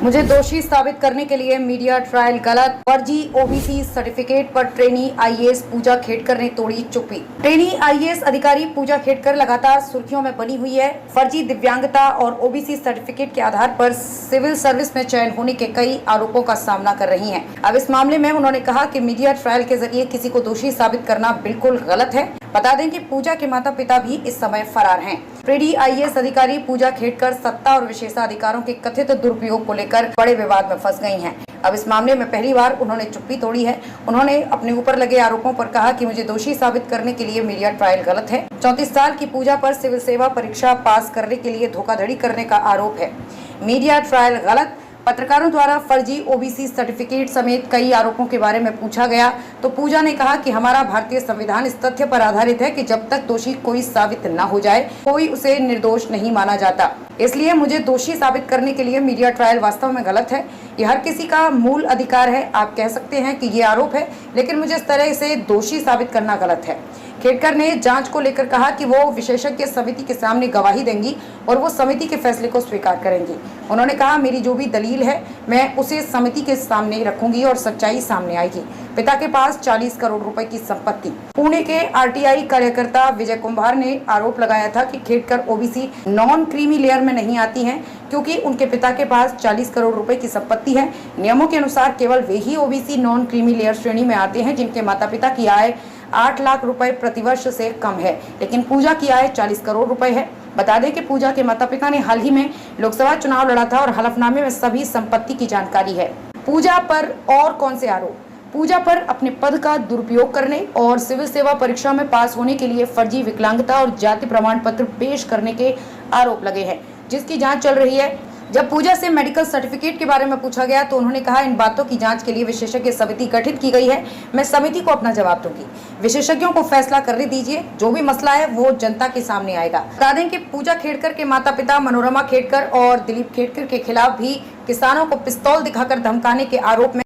मुझे दोषी साबित करने के लिए मीडिया ट्रायल गलत। फर्जी ओबीसी सर्टिफिकेट पर ट्रेनी आईएएस पूजा खेड़कर ने तोड़ी चुप्पी। ट्रेनी आईएएस अधिकारी पूजा खेड़कर लगातार सुर्खियों में बनी हुई है। फर्जी दिव्यांगता और ओबीसी सर्टिफिकेट के आधार पर सिविल सर्विस में चयन होने के कई आरोपों का सामना कर रही हैं। अब इस मामले में उन्होंने कहा कि मीडिया ट्रायल के जरिए किसी को दोषी साबित करना बिल्कुल गलत है। बता दें कि पूजा के माता पिता भी इस समय फरार हैं। ट्रेनी आईएएस अधिकारी पूजा खेड़कर सत्ता और विशेषाधिकारों के कथित दुरुपयोग को लेकर बड़े विवाद में फंस गई हैं। अब इस मामले में पहली बार उन्होंने चुप्पी तोड़ी है। उन्होंने अपने ऊपर लगे आरोपों पर कहा कि मुझे दोषी साबित करने के लिए मीडिया ट्रायल गलत है। 34 साल की पूजा पर सिविल सेवा परीक्षा पास करने के लिए धोखाधड़ी करने का आरोप है। मीडिया ट्रायल गलत। पत्रकारों द्वारा फर्जी ओबीसी सर्टिफिकेट समेत कई आरोपों के बारे में पूछा गया तो पूजा ने कहा कि हमारा भारतीय संविधान इस तथ्य पर आधारित है कि जब तक दोषी कोई साबित न हो जाए कोई उसे निर्दोष नहीं माना जाता। इसलिए मुझे दोषी साबित करने के लिए मीडिया ट्रायल वास्तव में गलत है। ये हर किसी का मूल अधिकार है। आप कह सकते हैं कि ये आरोप है, लेकिन मुझे इस तरह से दोषी साबित करना गलत है। खेड़कर ने जांच को लेकर कहा कि वो विशेषज्ञ समिति के सामने गवाही देंगी और वो समिति के फैसले को स्वीकार करेंगी। उन्होंने कहा, मेरी जो भी दलील है मैं उसे समिति के सामने रखूंगी और सच्चाई सामने आएगी। पिता के पास 40 करोड़ रुपए की संपत्ति। पुणे के आरटीआई कार्यकर्ता विजय कुमार ने आरोप लगाया था कि Khedkar OBC non creamy layer में नहीं आती हैं क्योंकि उनके पिता के पास 40 करोड़ रुपए की संपत्ति है। नियमों के अनुसार केवल वे ही ओबीसी नॉन क्रीमी लेयर श्रेणी में आते हैं जिनके माता पिता की आय 8 लाख रुपए प्रतिवर्ष से कम है, लेकिन पूजा की आय 40 करोड़ रुपए है। बता दें कि पूजा के माता पिता ने हाल ही में लोकसभा चुनाव लड़ा था और हलफनामे में सभी संपत्ति की जानकारी है। पूजा पर और कौन से आरोप? पूजा पर अपने पद का दुरुपयोग करने और सिविल सेवा परीक्षा में पास होने के लिए फर्जी विकलांगता और जाति प्रमाण पत्र पेश करने के आरोप लगे हैं, जिसकी जांच चल रही है। जब पूजा से मेडिकल सर्टिफिकेट के बारे में पूछा गया तो उन्होंने कहा, इन बातों की जांच के लिए विशेषज्ञ समिति गठित की गई है। मैं समिति को अपना जवाब दूंगी। विशेषज्ञों को फैसला करने दीजिए। जो भी मसला है वो जनता के सामने आएगा। बता दें कि पूजा खेड़कर के माता पिता मनोरमा खेड़कर और दिलीप खेड़कर के खिलाफ भी किसानों को पिस्तौल दिखाकर धमकाने के आरोप में